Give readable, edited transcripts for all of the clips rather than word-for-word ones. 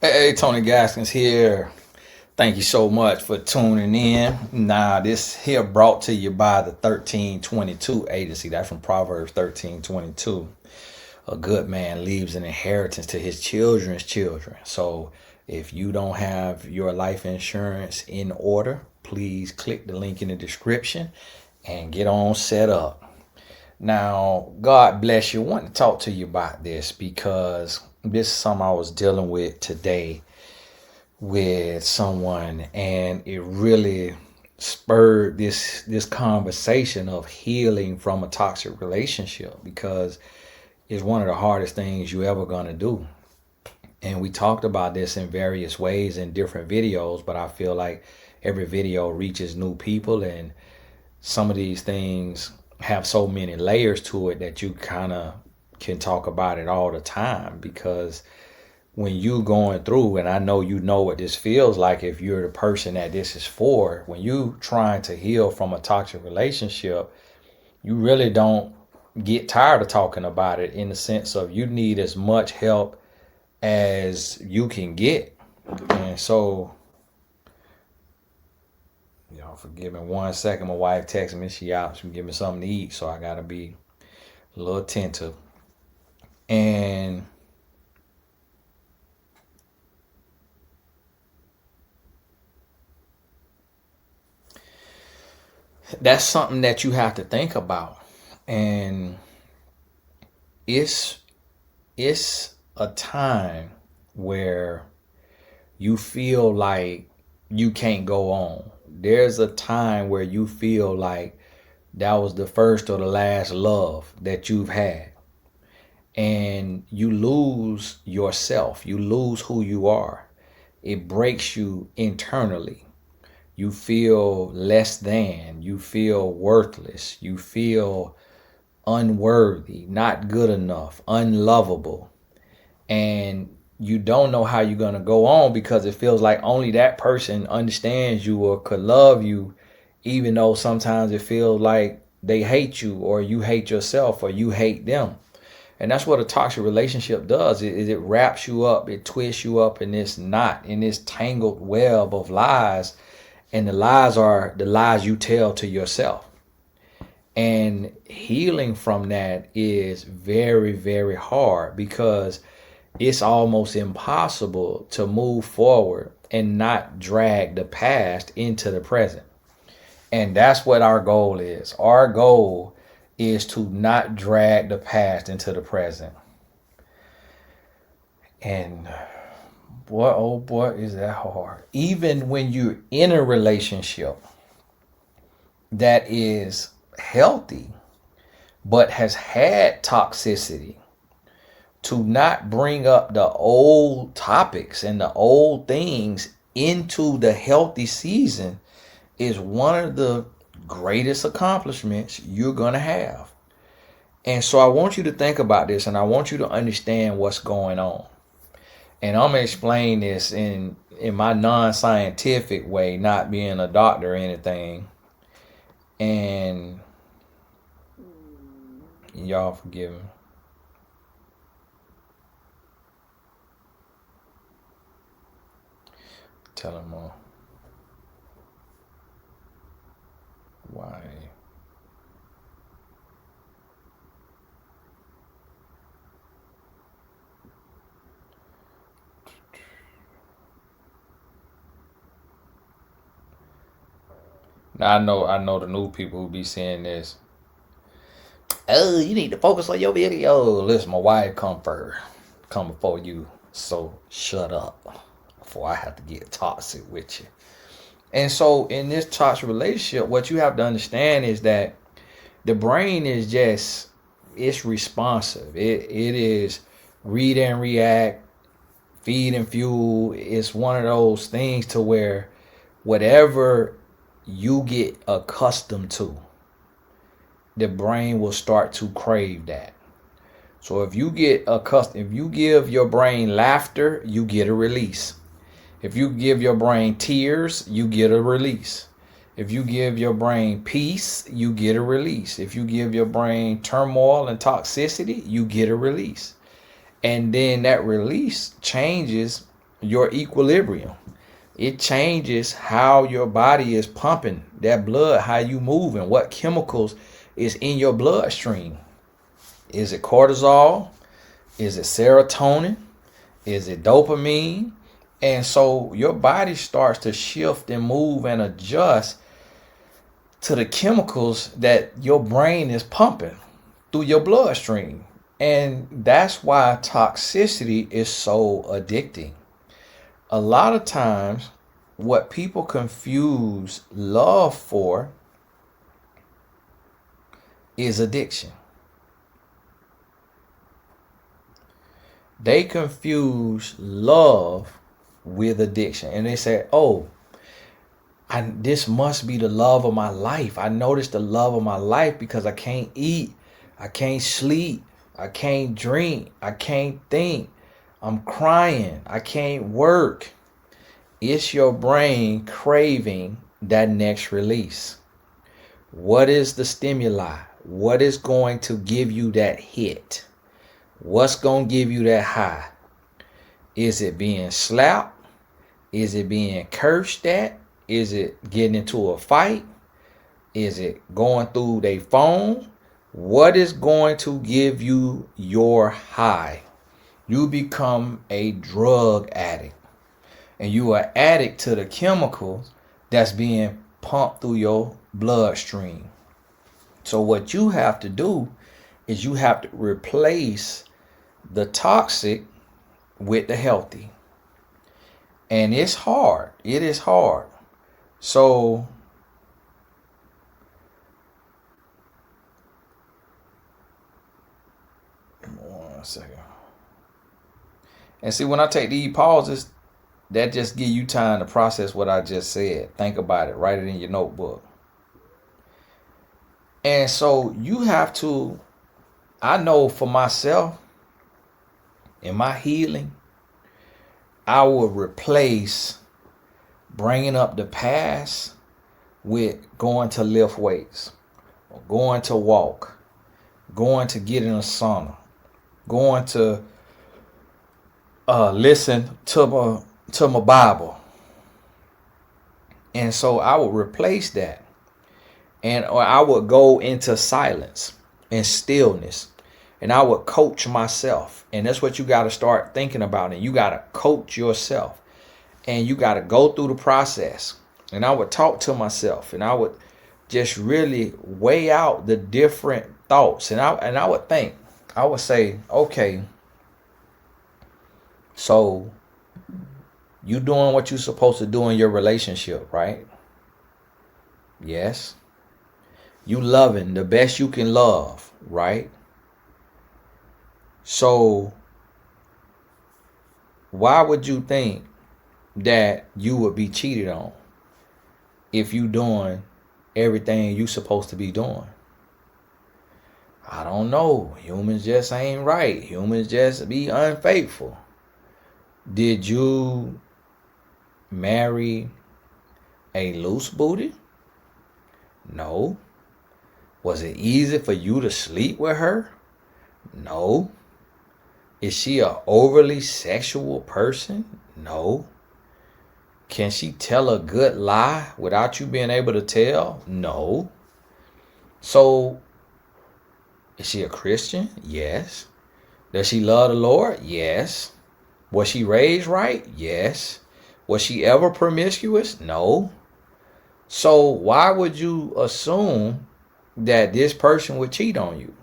Hey, Tony Gaskins here. Thank you so much for tuning in. Now, this here brought to you by the 1322 agency. That's from Proverbs 13:22. A good man leaves an inheritance to his children's children. So, if you don't have your life insurance in order, please click the link in the description and get on set up. Now, God bless you. I want to talk to you about this because this is something I was dealing with today with someone, and it really spurred this conversation of healing from a toxic relationship, because it's one of the hardest things you ever gonna do. And we talked about this in various ways in different videos, but I feel like every video reaches new people, and some of these things have so many layers to it that you kind of can talk about it all the time. Because when you going through, and I know you know what this feels like if you're the person that this is for, when you trying to heal from a toxic relationship, you really don't get tired of talking about it, in the sense of you need as much help as you can get. And so, y'all forgive me 1 second. My wife texted me, she out, she give me something to eat, so I gotta be a little attentive. And that's something that you have to think about. And it's it's a time where you feel like you can't go on. There's a time where you feel like that was the first or the last love that you've had. And you lose yourself, you lose who you are. It breaks you internally. You feel less than, you feel worthless, you feel unworthy, not good enough, unlovable. And you don't know how you're going to go on, because it feels like only that person understands you or could love you, even though sometimes it feels like they hate you, or you hate yourself, or you hate them. And that's what a toxic relationship does. It wraps you up, it twists you up in this knot, in this tangled web of lies. And the lies are the lies you tell to yourself. And healing from that is very, very hard, because it's almost impossible to move forward and not drag the past into the present. And that's what our goal is. Our goal is to not drag the past into the present. And boy, oh boy, is that hard. Even when you're in a relationship that is healthy but has had toxicity, to not bring up the old topics and the old things into the healthy season is one of the greatest accomplishments you're going to have. And so I want you to think about this, and I want you to understand what's going on. And I'm going to explain this in my non-scientific way, not being a doctor or anything. And y'all forgive me. Tell them why. Now I know the new people who be saying this. Oh, you need to focus on your video. Listen, my wife come first, come before you. So shut up before I have to get toxic with you. And so in this toxic relationship, what you have to understand is that the brain is just, it's responsive. It is read and react, feed and fuel. It's one of those things to where whatever you get accustomed to, the brain will start to crave that. So if you get accustomed, if you give your brain laughter, you get a release. If you give your brain tears, you get a release. If you give your brain peace, you get a release. If you give your brain turmoil and toxicity, you get a release. And then that release changes your equilibrium. It changes how your body is pumping that blood, how you move, and what chemicals is in your bloodstream. Is it cortisol? Is it serotonin? Is it dopamine? And so your body starts to shift and move and adjust to the chemicals that your brain is pumping through your bloodstream. And that's why toxicity is so addicting. A lot of times, what people confuse love for is addiction. They confuse love with addiction. And they say, oh, this must be the love of my life. I noticed the love of my life because I can't eat, I can't sleep, I can't drink, I can't think, I'm crying, I can't work. It's your brain craving that next release. What is the stimuli? What is going to give you that hit? What's going to give you that high? Is it being slapped? Is it being cursed at? Is it getting into a fight? Is it going through their phone? What is going to give you your high? You become a drug addict. And you are addict to the chemicals that's being pumped through your bloodstream. So what you have to do is you have to replace the toxic with the healthy. And it's hard. It is hard. So one second. And see, when I take these pauses, that just give you time to process what I just said. Think about it. Write it in your notebook. And so you have to, I know for myself, in my healing, I will replace bringing up the past with going to lift weights, or going to walk, going to get in a sauna, going to listen to my Bible. And so I would replace that, or I would go into silence and stillness, and I would coach myself. And that's what you got to start thinking about. And you got to coach yourself, and you got to go through the process. And I would talk to myself, and I would just really weigh out the different thoughts. And I would think, I would say, okay, so you doing what you're supposed to do in your relationship, right? Yes. You loving the best you can love, right? So why would you think that you would be cheated on if you doing everything you supposed to be doing? I don't know. Humans just ain't right. Humans just be unfaithful. Did you marry a loose booty? No. Was it easy for you to sleep with her? No. Is she an overly sexual person? No. Can she tell a good lie without you being able to tell? No. So, is she a Christian? Yes. Does she love the Lord? Yes. Was she raised right? Yes. Was she ever promiscuous? No. So why would you assume that this person would cheat on you?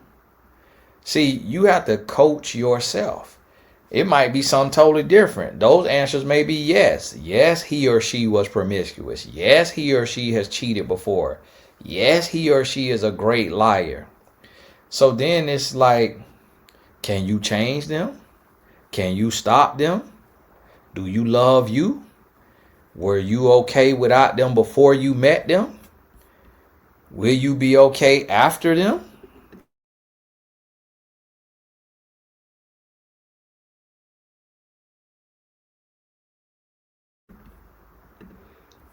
See, you have to coach yourself. It might be something totally different. Those answers may be yes. Yes, he or she was promiscuous. Yes, he or she has cheated before. Yes, he or she is a great liar. So then it's like, can you change them? Can you stop them? Do you love you? Were you okay without them before you met them? Will you be okay after them?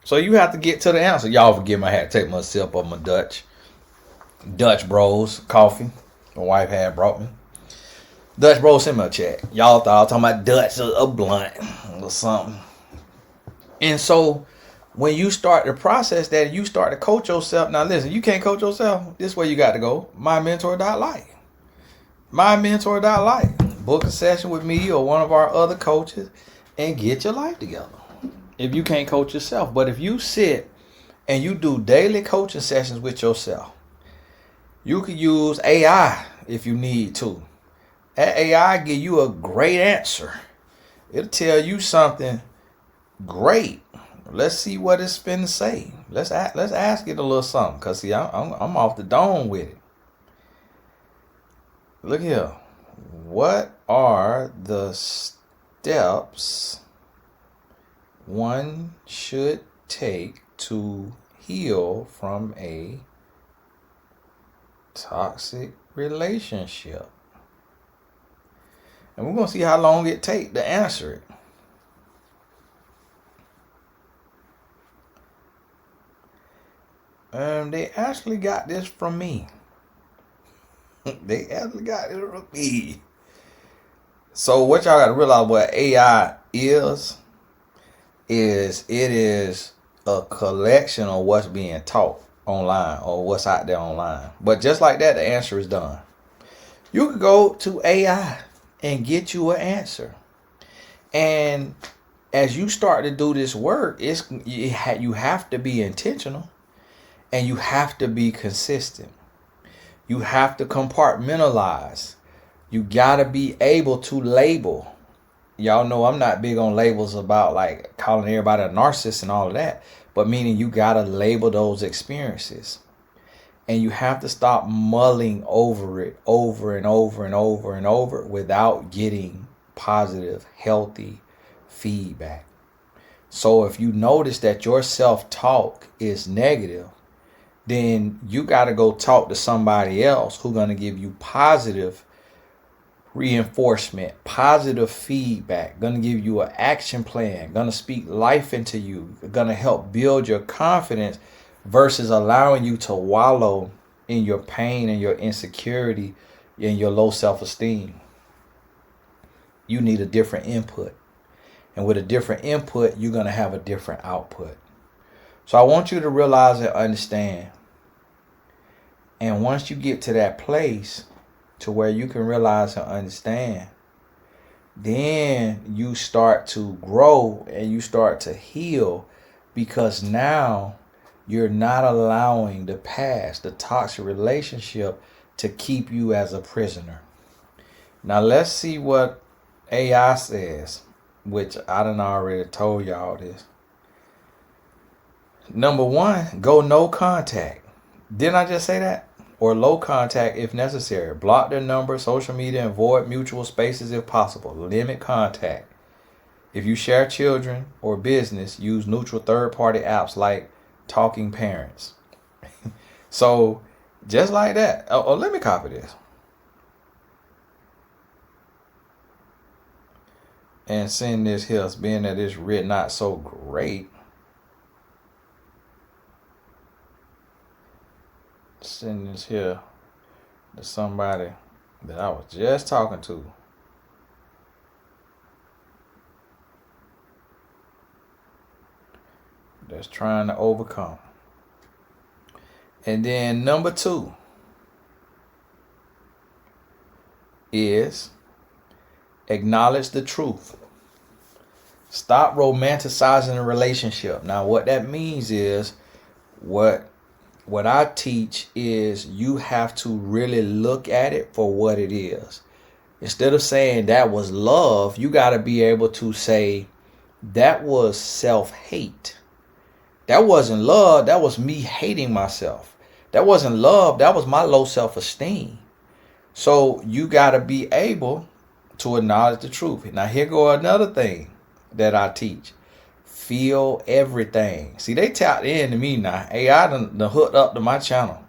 So you have to get to the answer. Y'all forgive me, I had to take my sip of my Dutch Bros coffee my wife had brought me. Dutch Bros, send me a check. Y'all thought I was talking about Dutch, a blunt. or something. And so when you start to process that, you start to coach yourself. Now listen, you can't coach yourself. This way you got to go. MyMentor.life. MyMentor.life. Book a session with me or one of our other coaches and get your life together. If you can't coach yourself. But if you sit and you do daily coaching sessions with yourself, you can use AI if you need to. That AI give you a great answer. It'll tell you something great. Let's see what it's finna say. Let's ask it a little something. Cause see, I'm off the dome with it. Look here. What are the steps one should take to heal from a toxic relationship? And we're going to see how long it takes to answer it. They actually got this from me. They actually got it from me. So what y'all got to realize what AI is it is a collection of what's being taught online or what's out there online. But just like that, the answer is done. You could go to AI and get you an answer. And as you start to do this work, you have to be intentional and you have to be consistent. You have to compartmentalize. You got to be able to label. Y'all know I'm not big on labels about like calling everybody a narcissist and all of that, but meaning you got to label those experiences. And you have to stop mulling over it over and over and over and over without getting positive, healthy feedback. So if you notice that your self-talk is negative, then you got to go talk to somebody else who's going to give you positive reinforcement, positive feedback, going to give you an action plan, going to speak life into you, going to help build your confidence versus allowing you to wallow in your pain and your insecurity and your low self-esteem. You need a different input. And with a different input, you're going to have a different output. So I want you to realize and understand. And once you get to that place to where you can realize and understand, then you start to grow and you start to heal, because now you're not allowing the past, the toxic relationship, to keep you as a prisoner. Now let's see what AI says, which I done already told y'all this. Number one, go no contact. Didn't I just say that? Or low contact if necessary. Block their number, social media, and avoid mutual spaces if possible. Limit contact. If you share children or business, use neutral third-party apps like Talking Parents. So just like that. Oh, let me copy this. And send this here, being that it's written not so great. Send this here to somebody that I was just talking to. That's trying to overcome. And then number two is acknowledge the truth. Stop romanticizing a relationship. Now what that means is what I teach is you have to really look at it for what it is. Instead of saying that was love, you got to be able to say that was self-hate. That wasn't love. That was me hating myself. That wasn't love. That was my low self-esteem. So you got to be able to acknowledge the truth. Now here go another thing that I teach. Feel everything. See, they tapped into me now. AI done hooked up to my channel.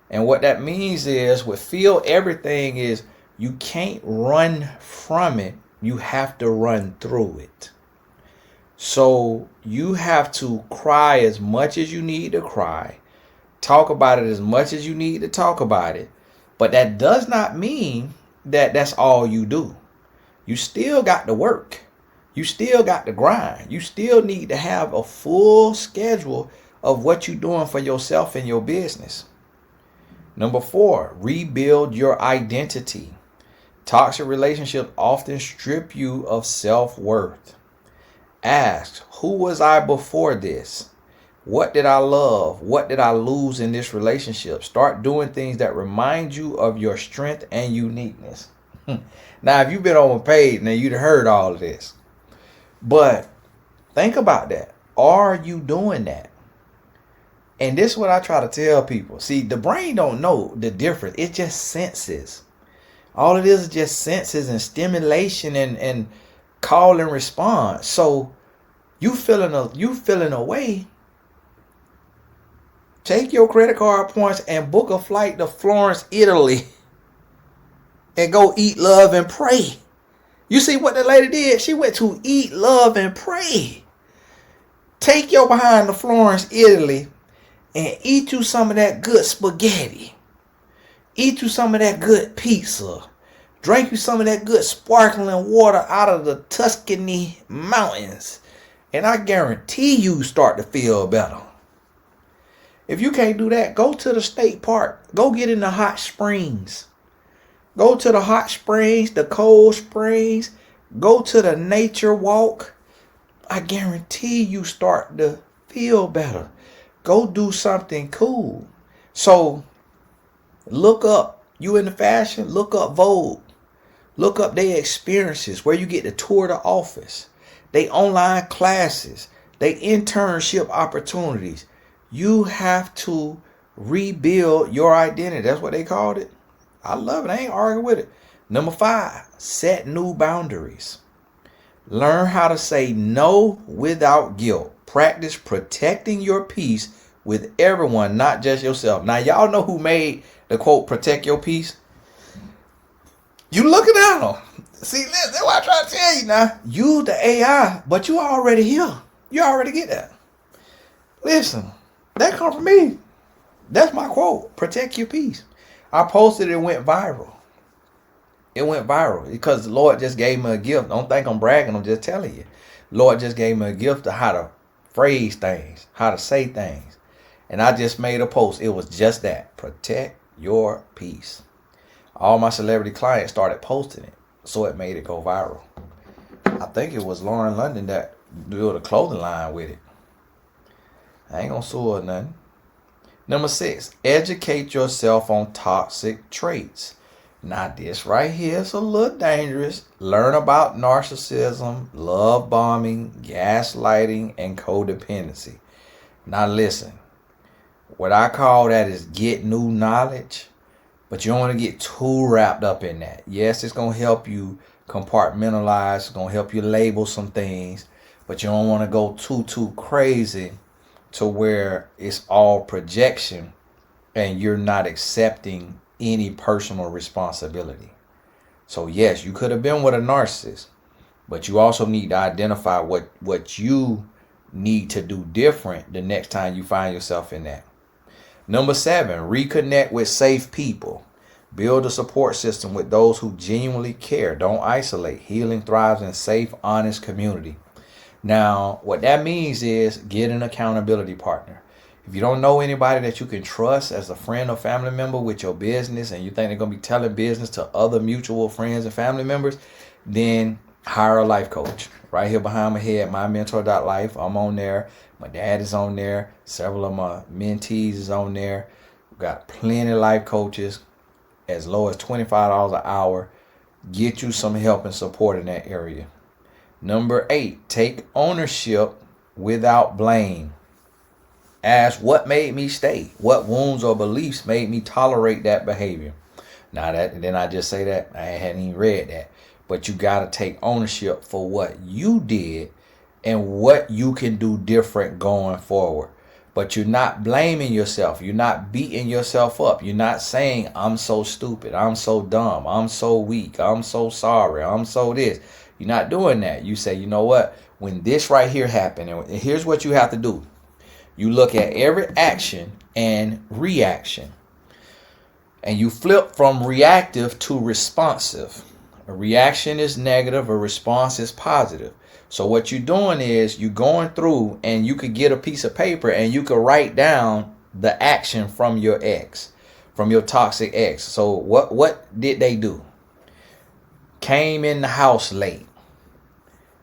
And what that means is with feel everything is you can't run from it. You have to run through it. So you have to cry as much as you need to cry. Talk about it as much as you need to talk about it. But that does not mean that that's all you do. You still got to work. You still got to grind. You still need to have a full schedule of what you're doing for yourself and your business. Number 4, rebuild your identity. Toxic relationships often strip you of self-worth. Ask, who was I before this? What did I love? What did I lose in this relationship? Start doing things that remind you of your strength and uniqueness. Now, if you've been on my page, now you'd have heard all of this. But think about that. Are you doing that? And this is what I try to tell people. See, the brain don't know the difference. It just senses. All it is just senses and stimulation and call and response. So you feeling a way. Take your credit card points and book a flight to Florence, Italy, and go eat, love, and pray. You see what the lady did? She went to eat, love, and pray. Take your behind to Florence, Italy, and eat you some of that good spaghetti. Eat you some of that good pizza. Drink you some of that good sparkling water out of the Tuscany mountains. And I guarantee you start to feel better. If you can't do that, go to the state park. Go get in the hot springs. Go to the hot springs, the cold springs. Go to the nature walk. I guarantee you start to feel better. Go do something cool. So look up, you into fashion, look up Vogue. Look up their experiences where you get to tour the office. They online classes. They internship opportunities. You have to rebuild your identity. That's what they called it. I love it. I ain't arguing with it. Number 5, set new boundaries. Learn how to say no without guilt. Practice protecting your peace with everyone, not just yourself. Now, y'all know who made the quote, protect your peace? You looking at them. See, that's what I try to tell you now. You the AI, but you already here. You already get that. Listen, that come from me. That's my quote. Protect your peace. I posted it, it went viral. It went viral because the Lord just gave me a gift. Don't think I'm bragging. I'm just telling you. Lord just gave me a gift of how to phrase things, how to say things. And I just made a post. It was just that. Protect your peace. All my celebrity clients started posting it. So it made it go viral. I think it was Lauren London that built a clothing line with it. I ain't gonna sue her nothing. Number 6, educate yourself on toxic traits. Now this right here is a little dangerous. Learn about narcissism, love bombing, gaslighting, and codependency. Now listen, what I call that is get new knowledge, but you don't want to get too wrapped up in that. Yes, it's going to help you compartmentalize. It's going to help you label some things, but you don't want to go too crazy to where it's all projection and you're not accepting any personal responsibility. So yes, you could have been with a narcissist, but you also need to identify what you need to do different the next time you find yourself in that. Number 7, reconnect with safe people. Build a support system with those who genuinely care. Don't isolate. Healing thrives in safe, honest community. Now, what that means is get an accountability partner. If you don't know anybody that you can trust as a friend or family member with your business and you think they're going to be telling business to other mutual friends and family members, then hire a life coach. Right here behind my head, mymentor.life. I'm on there. My dad is on there. Several of my mentees is on there. We've got plenty of life coaches as low as $25 an hour. Get you some help and support in that area. Number 8, take ownership without blame. Ask what made me stay? What wounds or beliefs made me tolerate that behavior? Now then I just say that? I hadn't even read that. But you got to take ownership for what you did and what you can do different going forward. But you're not blaming yourself. You're not beating yourself up. You're not saying, I'm so stupid. I'm so dumb. I'm so weak. I'm so sorry. I'm so this. You're not doing that. You say, you know what? When this right here happened, and here's what you have to do. You look at every action and reaction. And you flip from reactive to responsive. A reaction is negative. A response is positive. So what you're doing is you going through and you could get a piece of paper and you could write down the action from your ex, from your toxic ex. So what did they do? Came in the house late.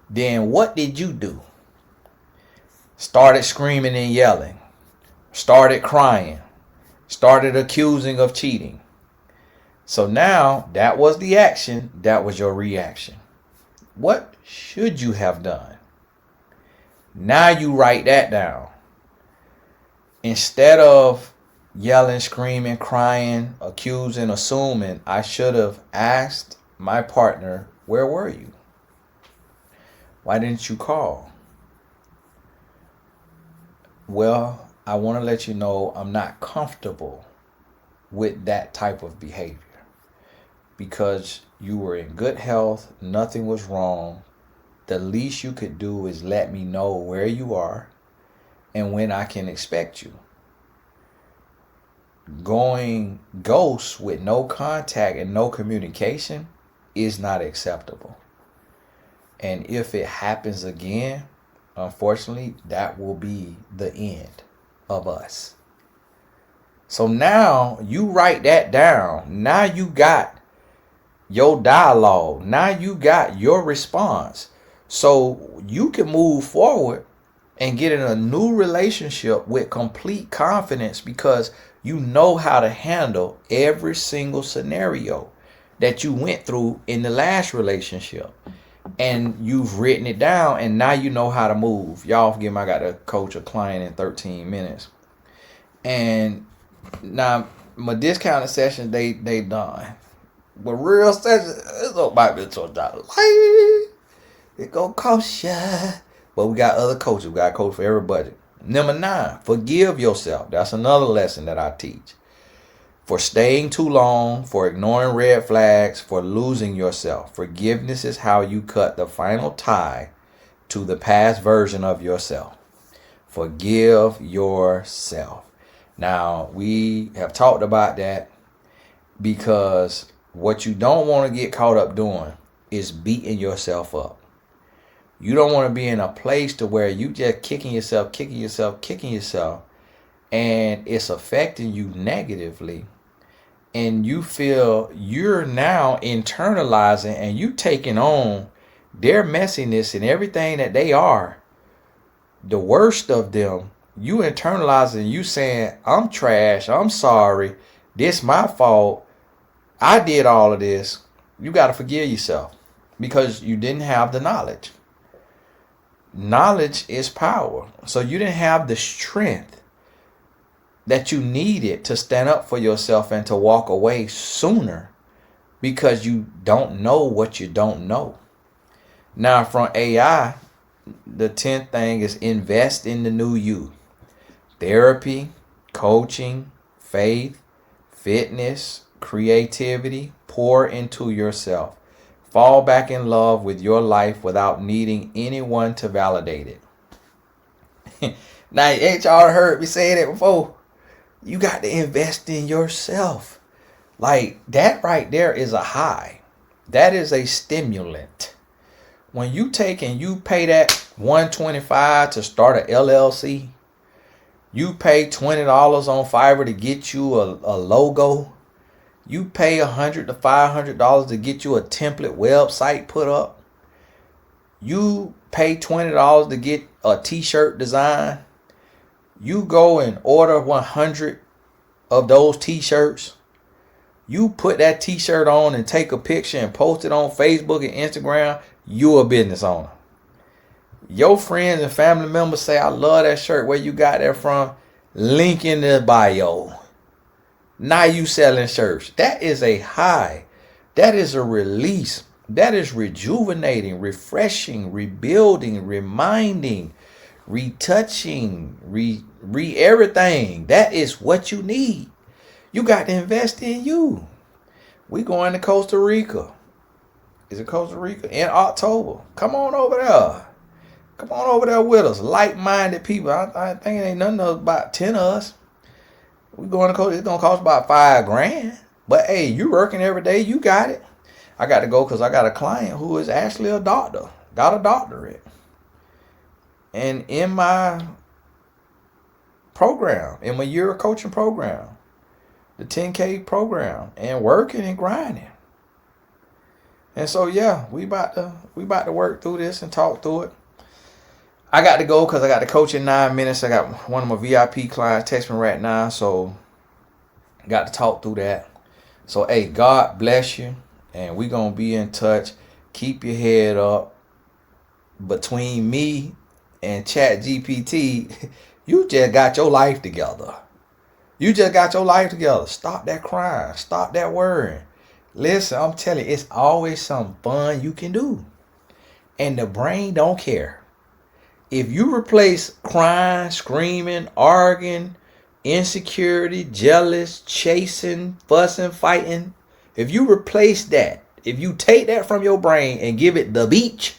Then what did you do? Started screaming and yelling. Started crying. Started accusing of cheating. So now that was the action. That was your reaction. What should you have done? Now you write that down. Instead of yelling, screaming, crying, accusing, assuming, I should have asked my partner, where were you? Why didn't you call? Well, I want to let you know I'm not comfortable with that type of behavior because you were in good health, nothing was wrong. The least you could do is let me know where you are and when I can expect you. Going ghost with no contact and no communication is not acceptable. And if it happens again, unfortunately, that will be the end of us. So now you write that down. Now you got your dialogue. Now you got your response. So you can move forward and get in a new relationship with complete confidence because you know how to handle every single scenario that you went through in the last relationship. And you've written it down and now you know how to move. Y'all forgive me, I got to coach a client in 13 minutes. And now my discounted session, they done. But real session, it's about to be $12. It gonna cost ya. But we got other coaches. We got a coach for every budget. Number 9, forgive yourself. That's another lesson that I teach. For staying too long, for ignoring red flags, for losing yourself. Forgiveness is how you cut the final tie to the past version of yourself. Forgive yourself. Now, we have talked about that because what you don't want to get caught up doing is beating yourself up. You don't want to be in a place to where you just kicking yourself, and it's affecting you negatively. And you feel you're now internalizing and you taking on their messiness and everything that they are, the worst of them. You internalizing, you saying, I'm trash, I'm sorry, this my fault, I did all of this. You got to forgive yourself because you didn't have the knowledge. Knowledge is power. So you didn't have the strength that you needed to stand up for yourself and to walk away sooner because you don't know what you don't know. Now from AI, the 10th thing is invest in the new you. Therapy, coaching, faith, fitness, creativity, pour into yourself. Fall back in love with your life without needing anyone to validate it. Now, ain't y'all heard me saying it before? You got to invest in yourself. Like that right there is a high. That is a stimulant. When you take and you pay that $125 to start an LLC, you pay $20 on Fiverr to get you a logo. You pay $100 to $500 to get you a template website put up. You pay $20 to get a t-shirt design. You go and order 100 of those t-shirts. You put that t-shirt on and take a picture and post it on Facebook and Instagram. You a business owner. Your friends and family members say, I love that shirt. Where you got that from? Link in the bio. Now you selling shirts. That is a high. That is a release. That is rejuvenating, refreshing, rebuilding, reminding, retouching, everything. That is what you need. You got to invest in you. We going to Costa Rica. Is it Costa Rica? In October. Come on over there. Come on over there with us. Like-minded people. I think it ain't nothing about 10 of us. We going to Costa. It's going to cost about $5,000. But hey, you working every day. You got it. I got to go because I got a client who is actually a doctor. got a doctorate. And in my program, in my year coaching program, the 10K program, and working and grinding. And so yeah, we about to work through this and talk through it. I got to go because I got to coach in 9 minutes. I got one of my VIP clients text me right now, so got to talk through that. So hey, God bless you, and we gonna be in touch. Keep your head up. Between me and ChatGPT, you just got your life together. You just got your life together. Stop that crying. Stop that worrying. Listen, I'm telling you, it's always some fun you can do. And the brain don't care. If you replace crying, screaming, arguing, insecurity, jealous, chasing, fussing, fighting, if you replace that, if you take that from your brain and give it the beach,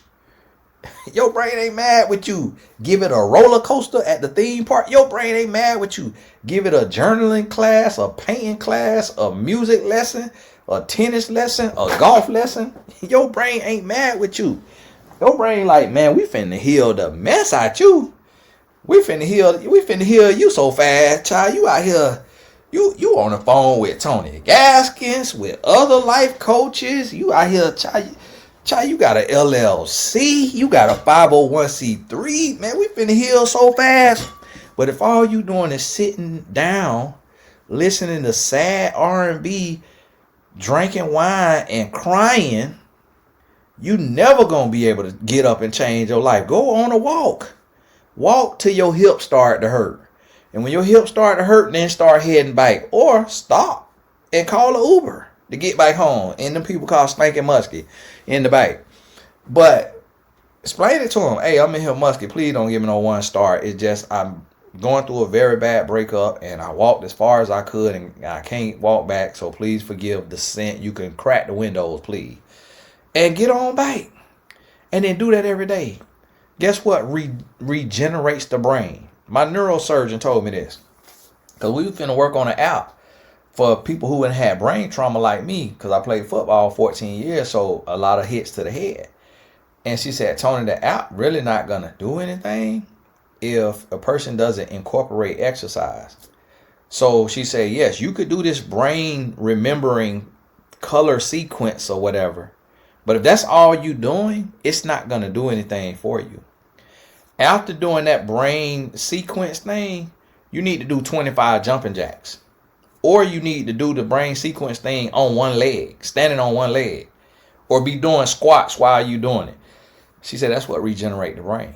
your brain ain't mad with you. Give it a roller coaster at the theme park, your brain ain't mad with you. Give it a journaling class, a painting class, a music lesson, a tennis lesson, a golf lesson, your brain ain't mad with you. Your brain like, man, we finna heal the mess out you. We finna heal you so fast, child. You out here, you on the phone with Tony Gaskins, with other life coaches. You out here, child, you got a LLC, you got a 501c3. Man, we finna heal so fast. But if all you doing is sitting down, listening to sad R&B, drinking wine, and crying, you never gonna be able to get up and change your life. Go on a walk. Walk till your hips start to hurt. And when your hips start to hurt, then start heading back. Or stop and call an Uber to get back home. And them people call Spanky Muskie in the back. But explain it to them. Hey, I'm in here Muskie. Please don't give me no 1 star. It's just I'm going through a very bad breakup, and I walked as far as I could, and I can't walk back. So please forgive the scent. You can crack the windows, please. And get on back. And then do that every day. Guess what regenerates the brain? My neurosurgeon told me this. Because we were finna work on an app for people who had brain trauma like me. Because I played football 14 years, so a lot of hits to the head. And she said, Tony, the app really not going to do anything if a person doesn't incorporate exercise. So she said, yes, you could do this brain remembering color sequence or whatever. But if that's all you doing, it's not going to do anything for you. After doing that brain sequence thing, you need to do 25 jumping jacks. Or you need to do the brain sequence thing on one leg, standing on one leg. Or be doing squats while you're doing it. She said that's what regenerates the brain.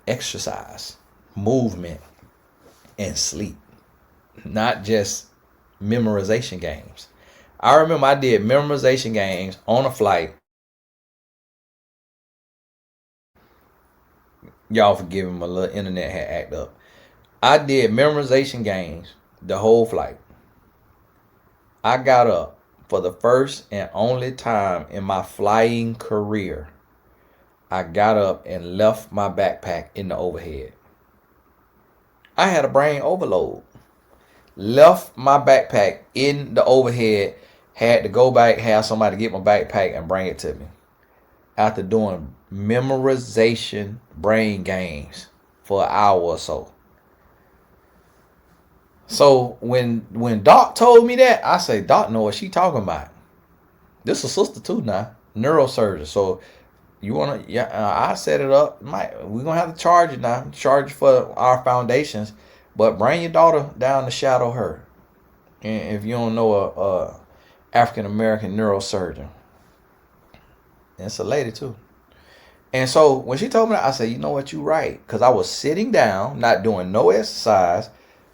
Exercise, movement, and sleep. Not just memorization games. I remember I did memorization games on a flight. Y'all forgive me, my little internet had acted up. I did memorization games the whole flight. I got up for the first and only time in my flying career. I got up and left my backpack in the overhead. I had a brain overload. Left my backpack in the overhead. Had to go back, have somebody get my backpack and bring it to me. After doing memorization brain games for an hour or so. So when Doc told me that, I say, Doc know what she talking about. This is a sister too now, neurosurgeon. So you wanna, I set it up. We're gonna have to charge it now. Charge for our foundations, but bring your daughter down to shadow her. And if you don't know a African American neurosurgeon, it's a lady too. And so when she told me that, I said, you know what, you right. Because I was sitting down, not doing no exercise,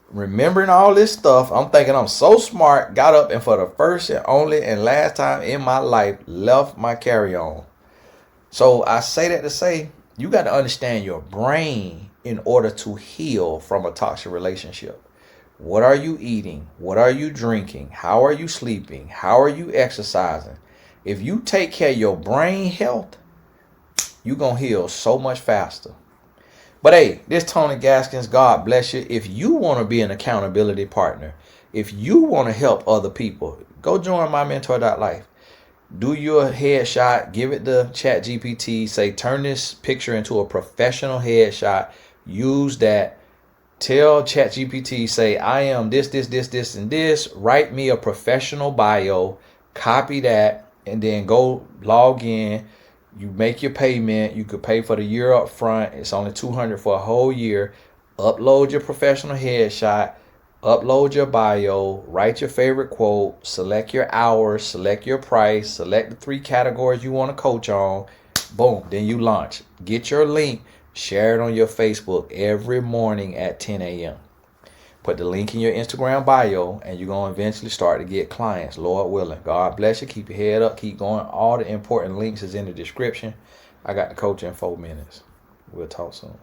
remembering all this stuff. I'm thinking I'm so smart, got up and for the first and only and last time in my life, left my carry-on. So I say that to say, you got to understand your brain in order to heal from a toxic relationship. What are you eating? What are you drinking? How are you sleeping? How are you exercising? If you take care of your brain health, you're going to heal so much faster. But hey, this Tony Gaskins, God bless you. If you want to be an accountability partner, if you want to help other people, go join my mentor.life. Do your headshot, give it to ChatGPT, say turn this picture into a professional headshot. Use that. Tell ChatGPT, say I am this, and this. Write me a professional bio. Copy that, and then go log in. You make your payment. You could pay for the year up front. It's only $200 for a whole year. Upload your professional headshot. Upload your bio, write your favorite quote, select your hours, select your price, select the 3 categories you want to coach on. Boom, then you launch. Get your link, share it on your Facebook every morning at 10 a.m. Put the link in your Instagram bio, and you're going to eventually start to get clients, Lord willing. God bless you. Keep your head up. Keep going. All the important links is in the description. I got the coach in 4 minutes. We'll talk soon.